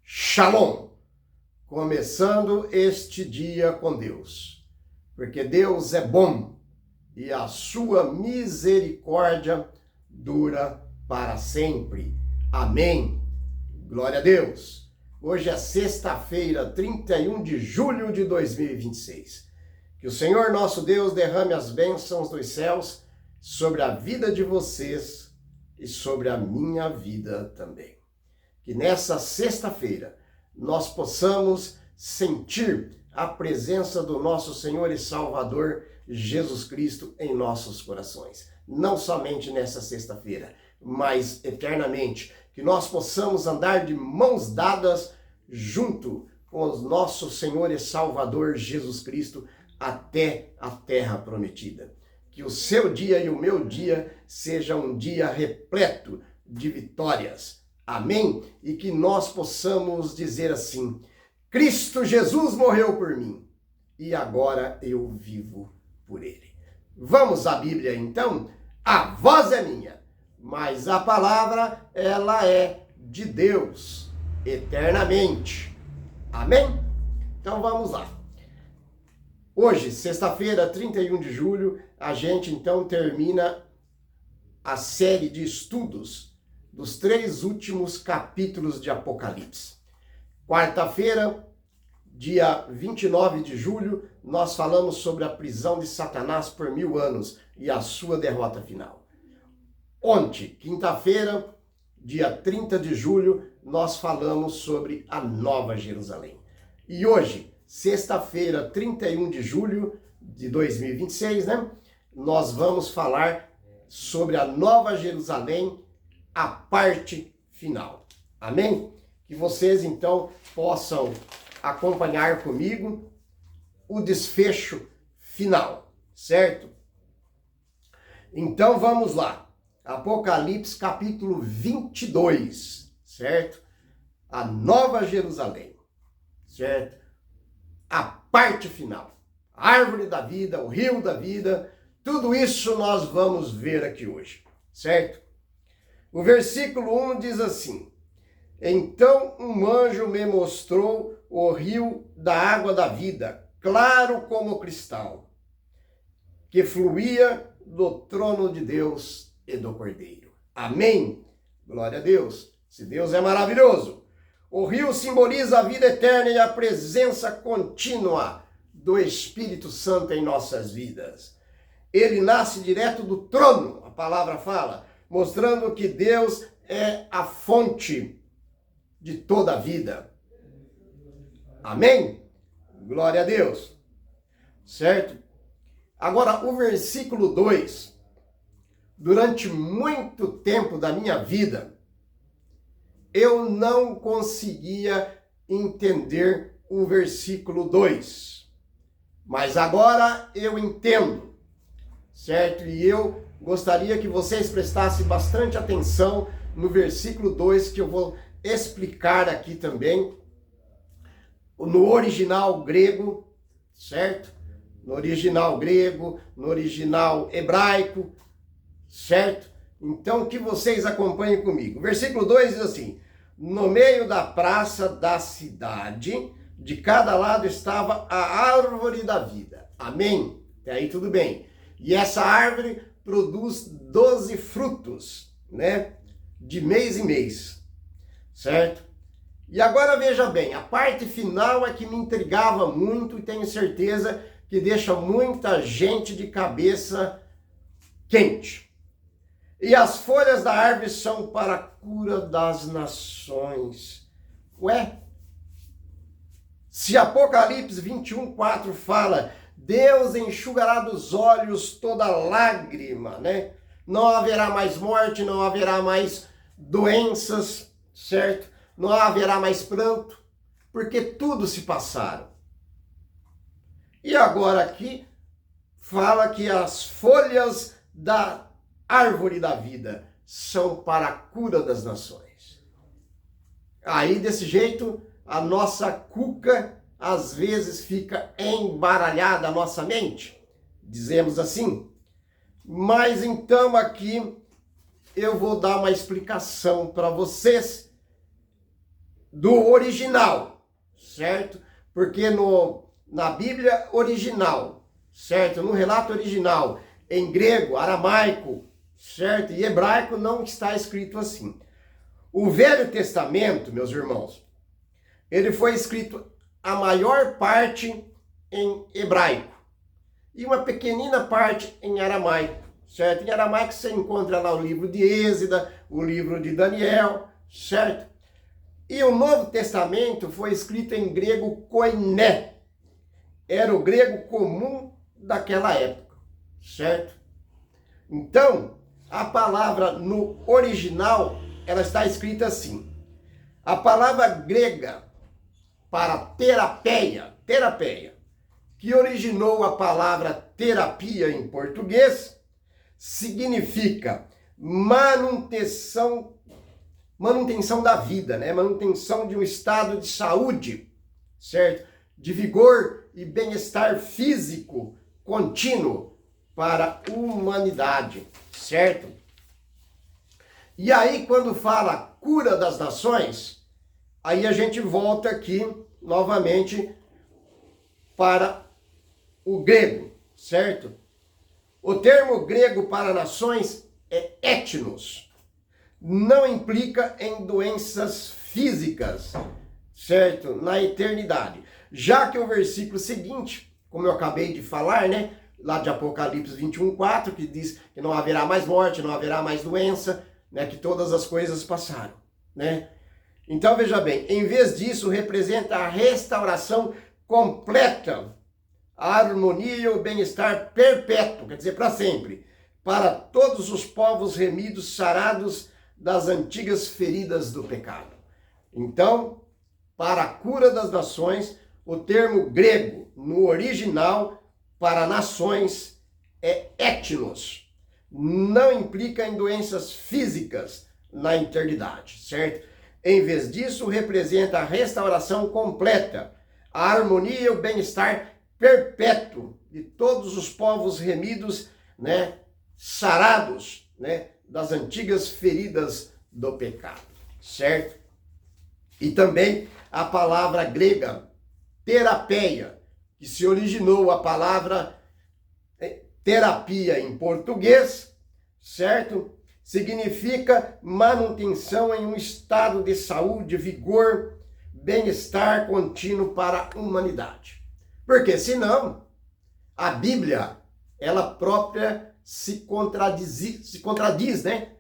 Shalom! Começando este dia com Deus, porque Deus é bom e a sua misericórdia dura para sempre. Amém. Glória a Deus. Hoje é sexta-feira, 31 de julho de 2026. Que o Senhor nosso Deus derrame as bênçãos dos céus sobre a vida de vocês e sobre a minha vida também. Que nessa sexta-feira nós possamos sentir a presença do nosso Senhor e Salvador Jesus Cristo em nossos corações. Não somente nessa sexta-feira, mas eternamente. Que nós possamos andar de mãos dadas junto com o nosso Senhor e Salvador Jesus Cristo até a terra prometida. Que o seu dia e o meu dia seja um dia repleto de vitórias. Amém? E que nós possamos dizer assim: Cristo Jesus morreu por mim e agora eu vivo por ele. Vamos à Bíblia então? A voz é minha, mas a palavra ela é de Deus eternamente. Amém? Então vamos lá. Hoje, sexta-feira, 31 de julho, a gente então termina a série de estudos dos 3 últimos capítulos de Apocalipse. Quarta-feira, dia 29 de julho, nós falamos sobre a prisão de Satanás por 1000 anos e a sua derrota final. Ontem, quinta-feira, dia 30 de julho, nós falamos sobre a Nova Jerusalém. E hoje, sexta-feira, 31 de julho de 2026, nós vamos falar sobre a Nova Jerusalém, a parte final. Amém? Que vocês então possam acompanhar comigo o desfecho final, certo? Então vamos lá. Apocalipse capítulo 22, certo? A Nova Jerusalém, certo? A parte final. A árvore da vida, o rio da vida, tudo isso nós vamos ver aqui hoje, certo? O versículo 1 diz assim: Então um anjo me mostrou o rio da água da vida, claro como cristal, que fluía do trono de Deus e do Cordeiro. Amém? Glória a Deus. Esse Deus é maravilhoso. O rio simboliza a vida eterna e a presença contínua do Espírito Santo em nossas vidas. Ele nasce direto do trono, a palavra fala, mostrando que Deus é a fonte de toda a vida. Amém? Glória a Deus. Certo? Agora, o versículo 2. Durante muito tempo da minha vida, eu não conseguia entender o versículo 2. Mas agora eu entendo, certo? E eu gostaria que vocês prestassem bastante atenção no versículo 2, que eu vou explicar aqui também, no original grego, certo? No original grego, no original hebraico, certo? Então, que vocês acompanhem comigo. O versículo 2 diz assim: No meio da praça da cidade, de cada lado estava a árvore da vida. Amém? Até aí tudo bem. E essa árvore produz 12 frutos, de mês em mês, certo? E agora veja bem, a parte final é que me intrigava muito e tenho certeza que deixa muita gente de cabeça quente. E as folhas da árvore são para a cura das nações. Ué? Se Apocalipse 21:4 fala: Deus enxugará dos olhos toda lágrima, Não haverá mais morte, não haverá mais doenças, certo? Não haverá mais pranto, porque tudo se passaram. E agora aqui fala que as folhas da árvore da vida são para a cura das nações. Aí desse jeito a nossa cuca às vezes fica embaralhada a nossa mente, dizemos assim. Mas então aqui eu vou dar uma explicação para vocês do original, certo? Porque na Bíblia original, certo? No relato original, em grego, aramaico, certo? E hebraico não está escrito assim. O Velho Testamento, meus irmãos, ele foi escrito a maior parte em hebraico e uma pequenina parte em aramaico, certo? Em aramaico você encontra lá o livro de Êxodo, o livro de Daniel, certo? E o Novo Testamento foi escrito em grego koiné. Era o grego comum daquela época, certo? Então, a palavra no original, ela está escrita assim. A palavra grega para terapia, que originou a palavra terapia em português, significa manutenção da vida, né? Manutenção de um estado de saúde, certo? De vigor e bem-estar físico contínuo para a humanidade, certo? E aí, quando fala cura das nações, aí a gente volta aqui novamente para o grego, certo? O termo grego para nações é etnos. Não implica em doenças físicas, certo? Na eternidade. Já que o versículo seguinte, como eu acabei de falar, né? Lá de Apocalipse 21:4, que diz que não haverá mais morte, não haverá mais doença, né? Que todas as coisas passaram, né? Então veja bem, em vez disso representa a restauração completa, a harmonia e o bem-estar perpétuo, quer dizer, para sempre, para todos os povos remidos, sarados das antigas feridas do pecado. Então, para a cura das nações, o termo grego, no original, para nações, é etnos. Não implica em doenças físicas na eternidade, certo? Em vez disso, representa a restauração completa, a harmonia e o bem-estar perpétuo de todos os povos remidos, né, sarados, né, das antigas feridas do pecado, certo? E também a palavra grega terapia, que se originou a palavra terapia em português, certo? Significa manutenção em um estado de saúde, vigor, bem-estar contínuo para a humanidade. Porque senão, a Bíblia, ela própria se contradiz, né?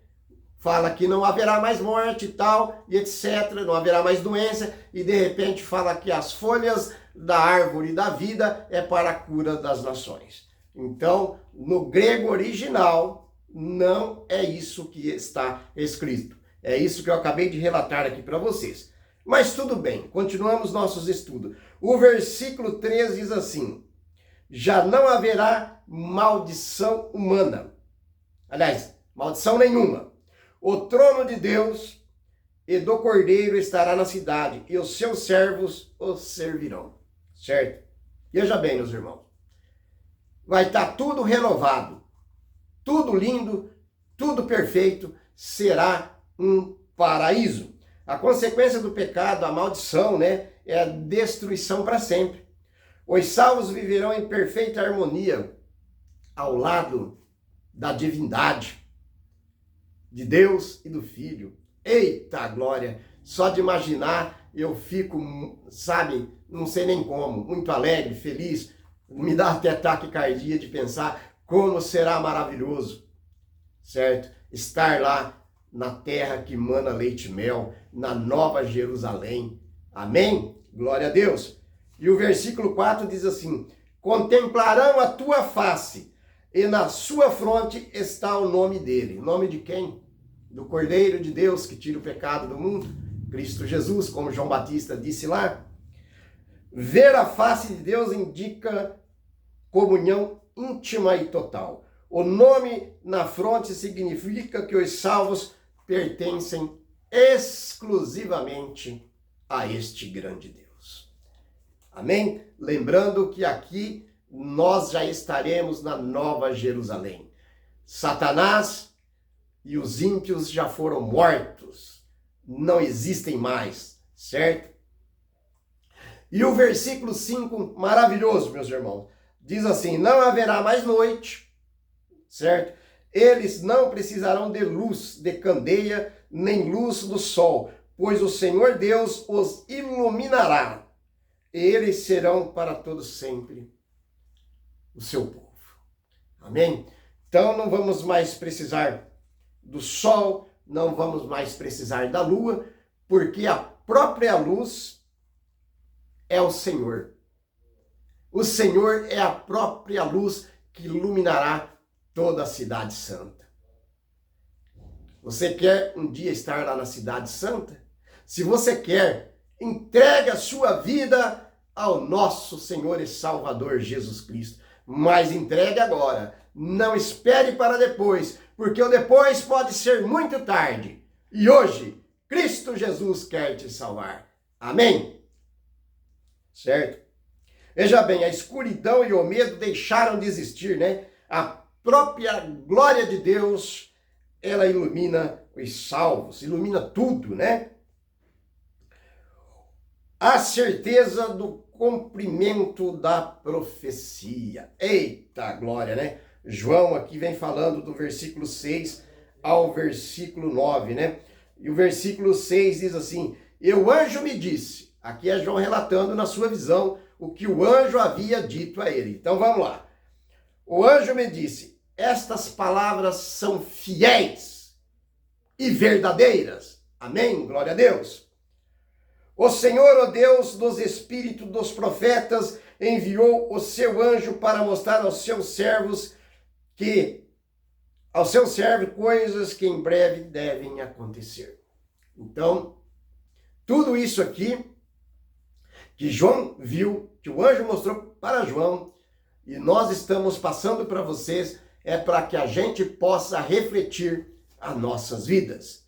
Fala que não haverá mais morte e tal, e etc., não haverá mais doença, e de repente fala que as folhas da árvore da vida é para a cura das nações. Então, no grego original, não é isso que está escrito. É isso que eu acabei de relatar aqui para vocês. Mas tudo bem, continuamos nossos estudos. O versículo 13 diz assim: já não haverá maldição humana. Aliás, maldição nenhuma. O trono de Deus e do Cordeiro estará na cidade, e os seus servos os servirão. Certo? Veja bem, meus irmãos. Vai estar tudo renovado, tudo lindo, tudo perfeito, será um paraíso. A consequência do pecado, a maldição, né, é a destruição para sempre. Os salvos viverão em perfeita harmonia ao lado da divindade, de Deus e do Filho. Eita glória! Só de imaginar eu fico, sabe, não sei nem como, muito alegre, feliz. Me dá até taquicardia de pensar como será maravilhoso, certo? Estar lá na terra que mana leite e mel, na Nova Jerusalém. Amém? Glória a Deus. E o versículo 4 diz assim: contemplarão a tua face, e na sua fronte está o nome dele. O nome de quem? Do Cordeiro de Deus que tira o pecado do mundo, Cristo Jesus, como João Batista disse lá. Ver a face de Deus indica comunhão íntima e total. O nome na fronte significa que os salvos pertencem exclusivamente a este grande Deus. Amém? Lembrando que aqui nós já estaremos na Nova Jerusalém. Satanás e os ímpios já foram mortos, não existem mais. certo? E o versículo 5, maravilhoso, meus irmãos, diz assim: não haverá mais noite, certo? Eles não precisarão de luz de candeia, nem luz do sol, pois o Senhor Deus os iluminará. E eles serão para todos sempre o seu povo. Amém? Então não vamos mais precisar do sol, não vamos mais precisar da lua, porque a própria luz é o Senhor. O Senhor é a própria luz que iluminará toda a cidade santa. Você quer um dia estar lá na cidade santa? Se você quer, entregue a sua vida ao nosso Senhor e Salvador Jesus Cristo. Mas entregue agora. Não espere para depois, porque o depois pode ser muito tarde. E hoje, Cristo Jesus quer te salvar. Amém? Certo? Veja bem, a escuridão e o medo deixaram de existir, né? A própria glória de Deus, ela ilumina os salvos, ilumina tudo, né? A certeza do cumprimento da profecia. Eita glória, né? João aqui vem falando do versículo 6 ao versículo 9, né? E o versículo 6 diz assim: e o anjo me disse, aqui é João relatando na sua visão o que o anjo havia dito a ele. Então vamos lá. O anjo me disse: estas palavras são fiéis e verdadeiras. Amém? Glória a Deus. O Senhor, o Deus dos espíritos dos profetas, enviou o seu anjo para mostrar aos seus servos coisas que em breve devem acontecer. Então, tudo isso aqui que João viu, que o anjo mostrou para João, e nós estamos passando para vocês, é para que a gente possa refletir as nossas vidas.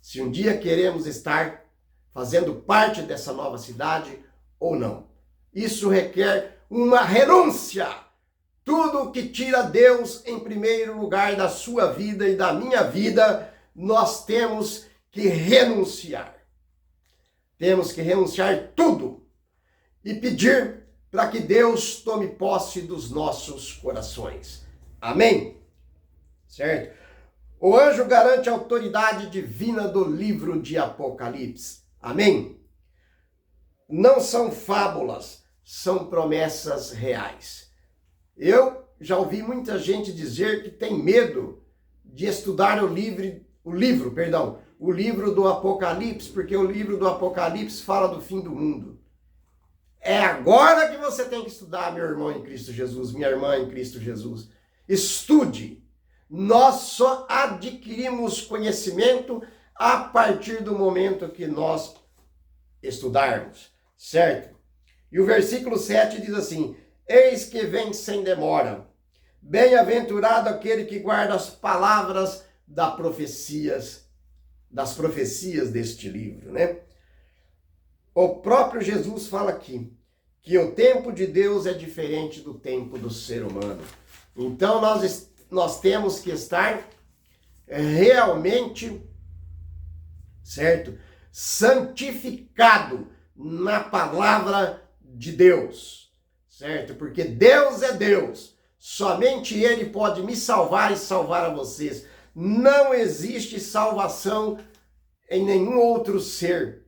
Se um dia queremos estar fazendo parte dessa nova cidade ou não. Isso requer uma renúncia. Tudo que tira Deus em primeiro lugar da sua vida e da minha vida, nós temos que renunciar. Temos que renunciar tudo e pedir para que Deus tome posse dos nossos corações. Amém? Certo? O anjo garante a autoridade divina do livro de Apocalipse. Amém? Não são fábulas, são promessas reais. Eu já ouvi muita gente dizer que tem medo de estudar o livro do Apocalipse, porque o livro do Apocalipse fala do fim do mundo. É agora que você tem que estudar, meu irmão em Cristo Jesus, minha irmã em Cristo Jesus. Estude. Nós só adquirimos conhecimento a partir do momento que nós estudarmos, certo? E o versículo 7 diz assim: eis que vem sem demora, bem-aventurado aquele que guarda as palavras das profecias deste livro, né? O próprio Jesus fala aqui que o tempo de Deus é diferente do tempo do ser humano. Então nós temos que estar realmente, certo? Santificado na palavra de Deus, certo? Porque Deus é Deus. Somente Ele pode me salvar e salvar a vocês. Não existe salvação em nenhum outro ser,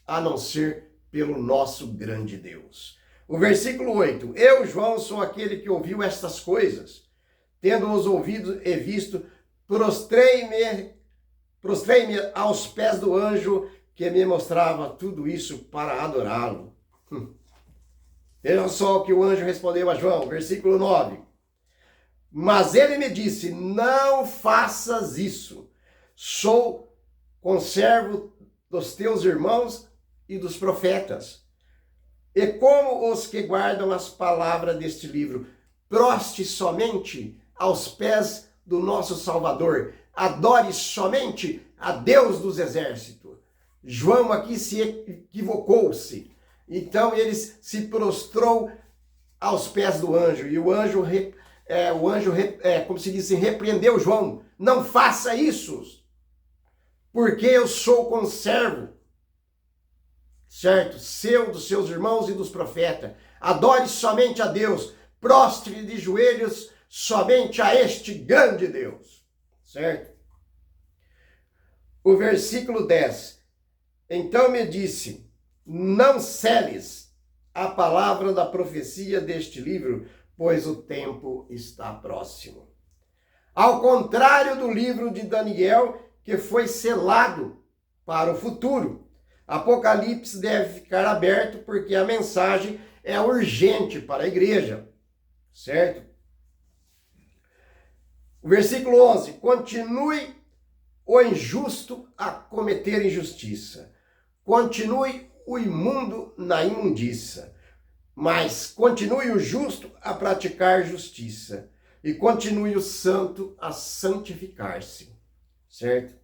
a não ser pelo nosso grande Deus. O versículo 8. Eu, João, sou aquele que ouviu estas coisas. Tendo-os ouvido e visto, prostrei-me aos pés do anjo que me mostrava tudo isso para adorá-lo. Vejam só o que o anjo respondeu a João, versículo 9. Mas ele me disse, não faças isso. Sou conservo dos teus irmãos e dos profetas. E como os que guardam as palavras deste livro, proste somente aos pés do nosso Salvador. Adore somente a Deus dos exércitos. João aqui se equivocou-se. Então ele se prostrou aos pés do anjo. E o anjo, como se diz, repreendeu João. Não faça isso, porque eu sou conservo certo? Seu, dos seus irmãos e dos profetas. Adore somente a Deus, prostre de joelhos somente a este grande Deus, certo? O versículo 10. Então me disse, não seles a palavra da profecia deste livro, pois o tempo está próximo. Ao contrário do livro de Daniel, que foi selado para o futuro, Apocalipse deve ficar aberto porque a mensagem é urgente para a igreja, certo? O versículo 11, continue o injusto a cometer injustiça, continue o imundo na imundícia, mas continue o justo a praticar justiça, e continue o santo a santificar-se, certo?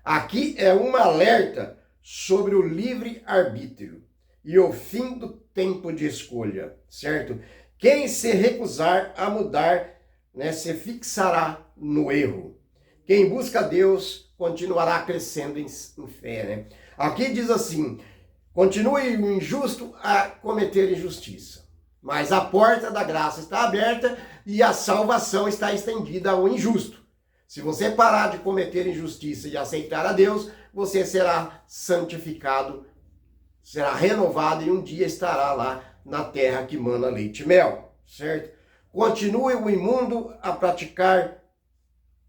Aqui é um alerta sobre o livre-arbítrio e o fim do tempo de escolha, certo? Quem se recusar a mudar, se fixará no erro. Quem busca Deus continuará crescendo em fé, Aqui diz assim, continue o injusto a cometer injustiça, mas a porta da graça está aberta e a salvação está estendida ao injusto. Se você parar de cometer injustiça e aceitar a Deus, você será santificado, será renovado e um dia estará lá na terra que mana leite e mel, certo? Continue o imundo a praticar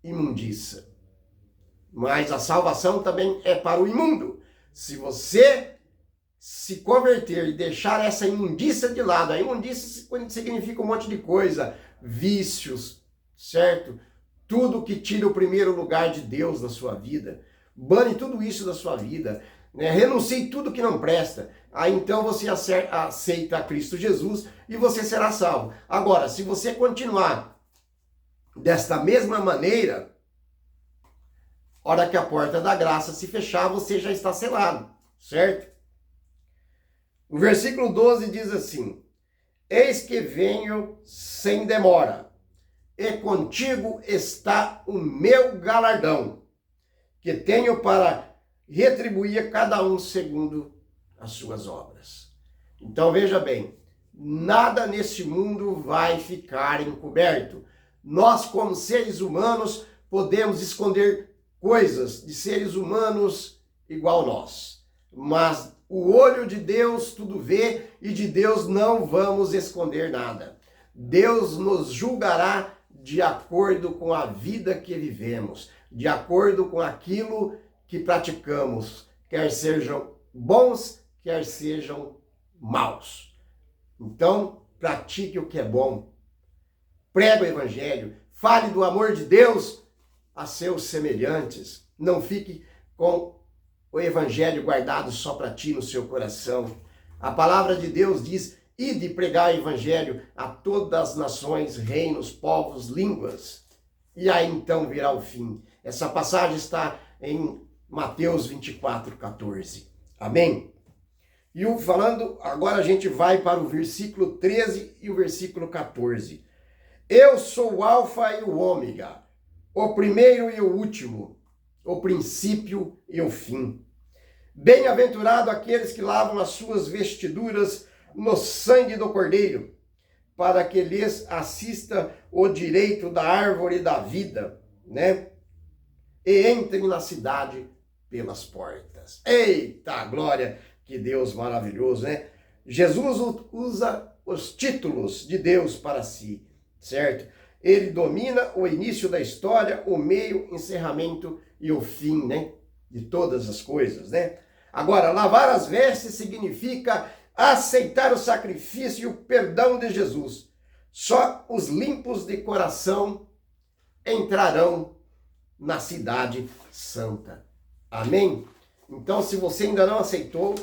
imundícia, mas a salvação também é para o imundo. Se você se converter e deixar essa imundícia de lado, a imundícia significa um monte de coisa, vícios, certo? Tudo que tira o primeiro lugar de Deus na sua vida, bane tudo isso da sua vida, renuncie tudo que não presta, aí então você aceita Cristo Jesus e você será salvo. Agora, se você continuar desta mesma maneira, hora que a porta da graça se fechar, você já está selado, certo? O versículo 12 diz assim, eis que venho sem demora, e contigo está o meu galardão, que tenho para retribuir a cada um segundo as suas obras. Então veja bem, nada nesse mundo vai ficar encoberto. Nós, como seres humanos, podemos esconder coisas de seres humanos igual nós, mas o olho de Deus tudo vê e de Deus não vamos esconder nada. Deus nos julgará de acordo com a vida que vivemos, de acordo com aquilo que praticamos, quer sejam bons, quer sejam maus. Então, pratique o que é bom, pregue o evangelho, fale do amor de Deus a seus semelhantes, não fique com o evangelho guardado só para ti no seu coração. A palavra de Deus diz, ide pregar o evangelho a todas as nações, reinos, povos, línguas. E aí então virá o fim. Essa passagem está em Mateus 24:14. Amém? E falando, agora a gente vai para o versículo 13 e o versículo 14. Eu sou o Alfa e o Ômega, o primeiro e o último, o princípio e o fim. Bem-aventurado aqueles que lavam as suas vestiduras no sangue do Cordeiro, para que lhes assista o direito da árvore da vida, E entrem na cidade pelas portas. Eita glória, que Deus maravilhoso, Jesus usa os títulos de Deus para si, certo? Ele domina o início da história, o meio, encerramento e o fim, de todas as coisas, Agora, lavar as vestes significa aceitar o sacrifício e o perdão de Jesus. Só os limpos de coração entrarão na cidade santa. Amém? Então, se você ainda não aceitou,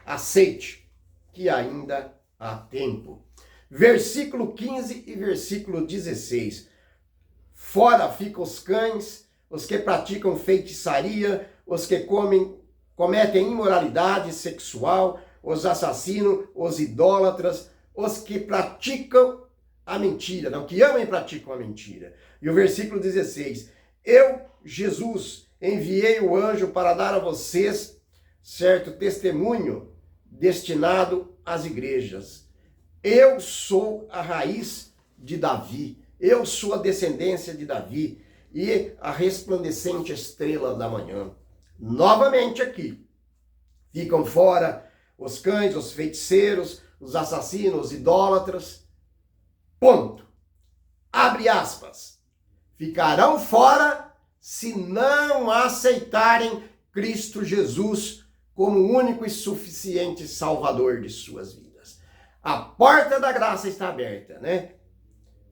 aceite, que ainda há tempo. Versículo 15 e versículo 16. Fora ficam os cães, os que praticam feitiçaria, os que cometem imoralidade sexual, os assassinos, os idólatras, os que praticam a mentira, que amam e praticam a mentira. E o versículo 16, eu, Jesus, enviei o anjo para dar a vocês certo testemunho destinado às igrejas. Eu sou a raiz de Davi, eu sou a descendência de Davi e a resplandecente estrela da manhã. Novamente aqui, ficam fora os cães, os feiticeiros, os assassinos, os idólatras. Ponto. Abre aspas. Ficarão fora se não aceitarem Cristo Jesus como o único e suficiente Salvador de suas vidas. A porta da graça está aberta, né?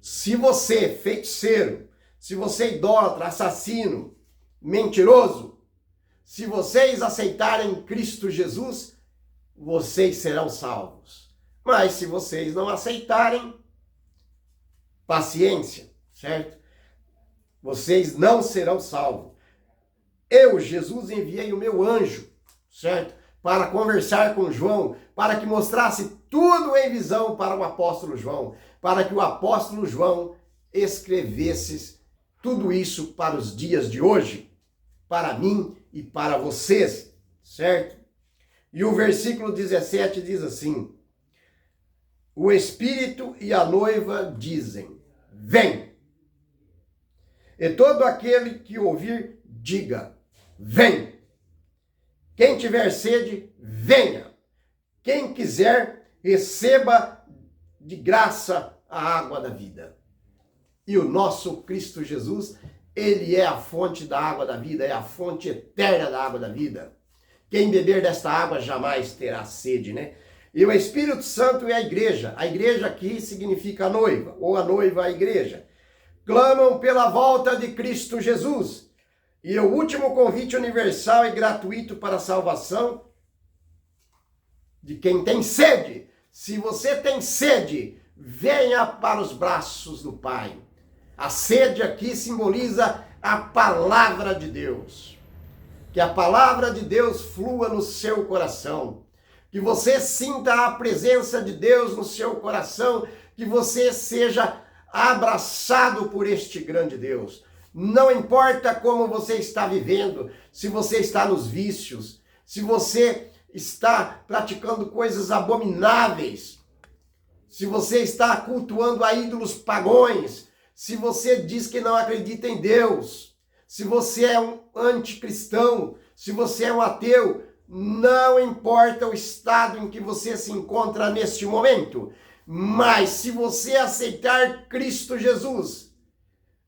Se você, feiticeiro, se você idólatra, assassino, mentiroso, se vocês aceitarem Cristo Jesus, vocês serão salvos. Mas se vocês não aceitarem, paciência, certo? Vocês não serão salvos. Eu, Jesus, enviei o meu anjo, certo? Para conversar com João, para que mostrasse tudo em visão para o apóstolo João, para que o apóstolo João escrevesse tudo isso para os dias de hoje, para mim e para vocês, certo? E o versículo 17 diz assim: o Espírito e a noiva dizem, vem. E todo aquele que ouvir, diga, vem. Quem tiver sede, venha. Quem quiser, receba de graça a água da vida. E o nosso Cristo Jesus, ele é a fonte da água da vida, é a fonte eterna da água da vida. Quem beber desta água jamais terá sede, né? E o Espírito Santo é a igreja aqui significa a noiva, ou a noiva a igreja. Clamam pela volta de Cristo Jesus. E o último convite universal e gratuito para a salvação de quem tem sede. Se você tem sede, venha para os braços do Pai. A sede aqui simboliza a palavra de Deus. Que a palavra de Deus flua no seu coração. Que você sinta a presença de Deus no seu coração. Que você seja abraçado por este grande Deus. Não importa como você está vivendo, se você está nos vícios, se você está praticando coisas abomináveis, se você está cultuando a ídolos pagões, se você diz que não acredita em Deus, se você é um anticristão, se você é um ateu, não importa o estado em que você se encontra neste momento, mas se você aceitar Cristo Jesus,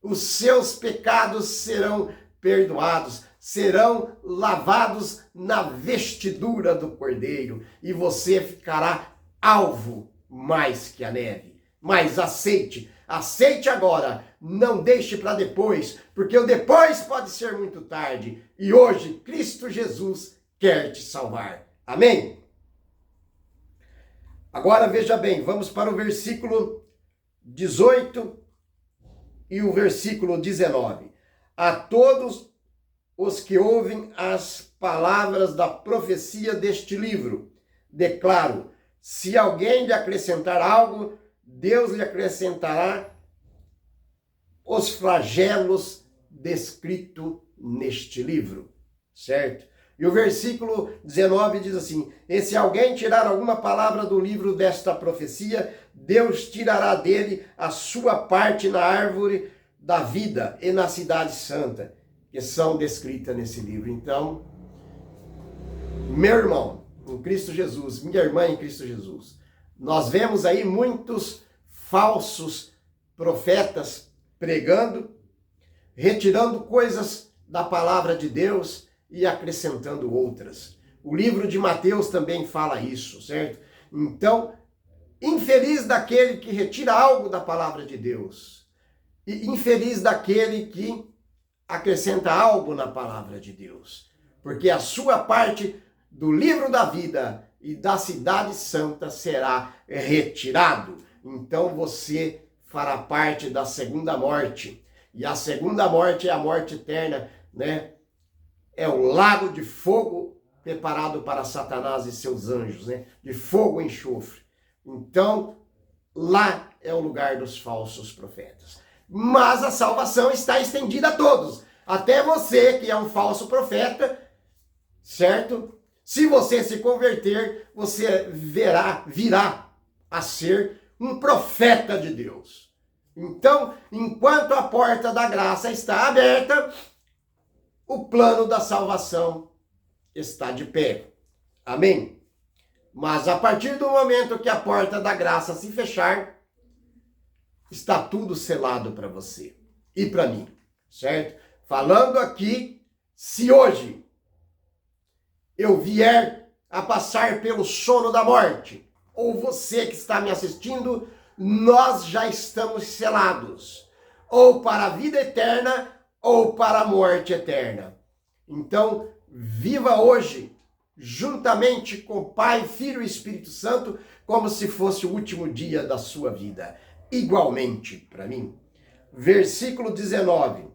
os seus pecados serão perdoados, serão lavados na vestidura do Cordeiro e você ficará alvo mais que a neve. Mas aceite agora, não deixe para depois, porque o depois pode ser muito tarde e hoje Cristo Jesus quer te salvar. Amém? Agora veja bem, vamos para o versículo 18 e o versículo 19. A todos os que ouvem as palavras da profecia deste livro, declaro, se alguém lhe acrescentar algo, Deus lhe acrescentará os flagelos descritos neste livro, certo? E o versículo 19 diz assim, e se alguém tirar alguma palavra do livro desta profecia, Deus tirará dele a sua parte na árvore da vida e na cidade santa, que são descritas nesse livro. Então, meu irmão em Cristo Jesus, minha irmã em Cristo Jesus, nós vemos aí muitos falsos profetas pregando, retirando coisas da palavra de Deus e acrescentando outras. O livro de Mateus também fala isso, certo? Então, infeliz daquele que retira algo da palavra de Deus. E infeliz daquele que acrescenta algo na palavra de Deus. Porque a sua parte do livro da vida e da cidade santa será retirado. Então você fará parte da segunda morte. E a segunda morte é a morte eterna, né? É o lago de fogo preparado para Satanás e seus anjos, né? De fogo e enxofre. Então, lá é o lugar dos falsos profetas. Mas a salvação está estendida a todos. Até você, que é um falso profeta, certo? Se você se converter, você virá a ser um profeta de Deus. Então, enquanto a porta da graça está aberta, o plano da salvação está de pé. Amém? Mas a partir do momento que a porta da graça se fechar, está tudo selado para você e para mim, certo? Falando aqui, se hoje eu vier a passar pelo sono da morte, ou você que está me assistindo, nós já estamos selados, ou para a vida eterna, ou para a morte eterna. Então, viva hoje, juntamente com Pai, Filho e Espírito Santo, como se fosse o último dia da sua vida. Igualmente, para mim. Versículo 19.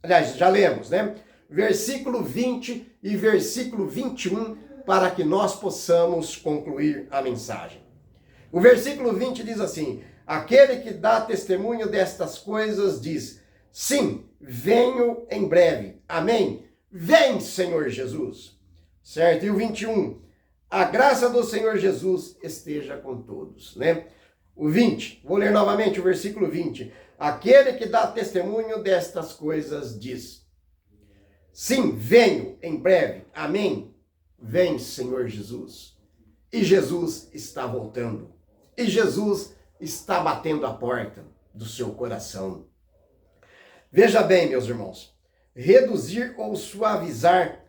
Aliás, já lemos, né? Versículo 20 e versículo 21, para que nós possamos concluir a mensagem. O versículo 20 diz assim: aquele que dá testemunho destas coisas diz: sim, venho em breve. Amém? Vem, Senhor Jesus. Certo? E o 21, a graça do Senhor Jesus esteja com todos, né? O 20, vou ler novamente o versículo 20. Aquele que dá testemunho destas coisas diz: sim, venho em breve. Amém? Vem, Senhor Jesus. E Jesus está voltando. E Jesus está batendo a porta do seu coração. Veja bem, meus irmãos, reduzir ou suavizar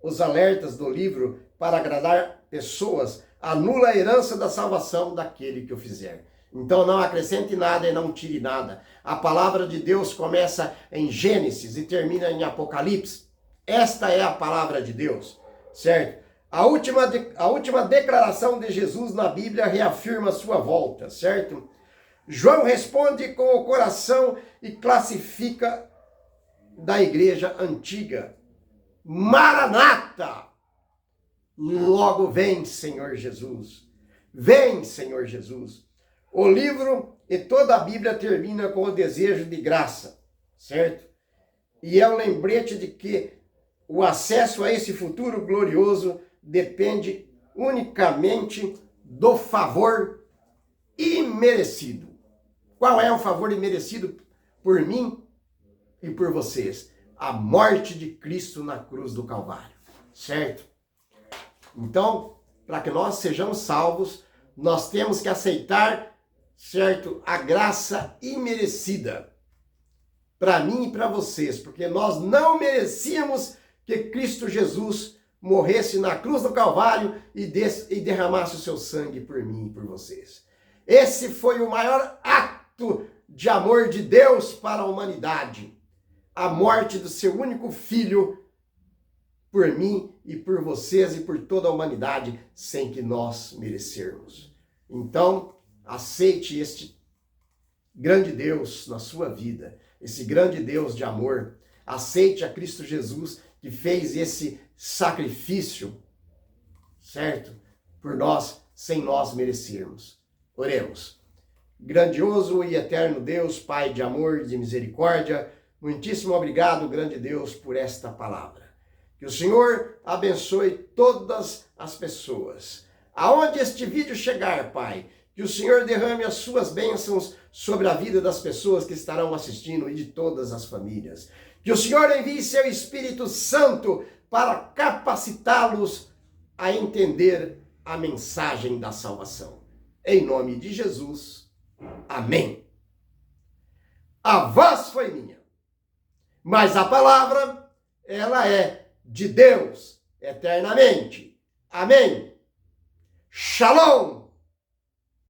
os alertas do livro para agradar pessoas anula a herança da salvação daquele que o fizer. Então não acrescente nada e não tire nada. A palavra de Deus começa em Gênesis e termina em Apocalipse. Esta é a palavra de Deus, certo? A última declaração de Jesus na Bíblia reafirma a sua volta, certo? João responde com o coração e classifica da igreja antiga: Maranata! Logo vem, Senhor Jesus. Vem, Senhor Jesus. O livro e toda a Bíblia termina com o desejo de graça, certo? E é um lembrete de que o acesso a esse futuro glorioso depende unicamente do favor imerecido. Qual é o favor imerecido por mim e por vocês? A morte de Cristo na cruz do Calvário, certo? Então, para que nós sejamos salvos, nós temos que aceitar, certo, a graça imerecida para mim e para vocês, porque nós não merecíamos que Cristo Jesus morresse na cruz do Calvário e derramasse o seu sangue por mim e por vocês. Esse foi o maior ato de amor de Deus para a humanidade. A morte do seu único filho por mim e por vocês e por toda a humanidade, sem que nós merecermos. Então, aceite este grande Deus na sua vida, esse grande Deus de amor. Aceite a Cristo Jesus, que fez esse sacrifício, certo? Por nós, sem nós merecermos. Oremos. Grandioso e eterno Deus, Pai de amor e de misericórdia, muitíssimo obrigado, grande Deus, por esta palavra. Que o Senhor abençoe todas as pessoas. Aonde este vídeo chegar, Pai, que o Senhor derrame as suas bênçãos sobre a vida das pessoas que estarão assistindo e de todas as famílias. Que o Senhor envie seu Espírito Santo para capacitá-los a entender a mensagem da salvação. Em nome de Jesus, amém. A voz foi minha, mas a palavra, ela é de Deus eternamente. Amém. Shalom.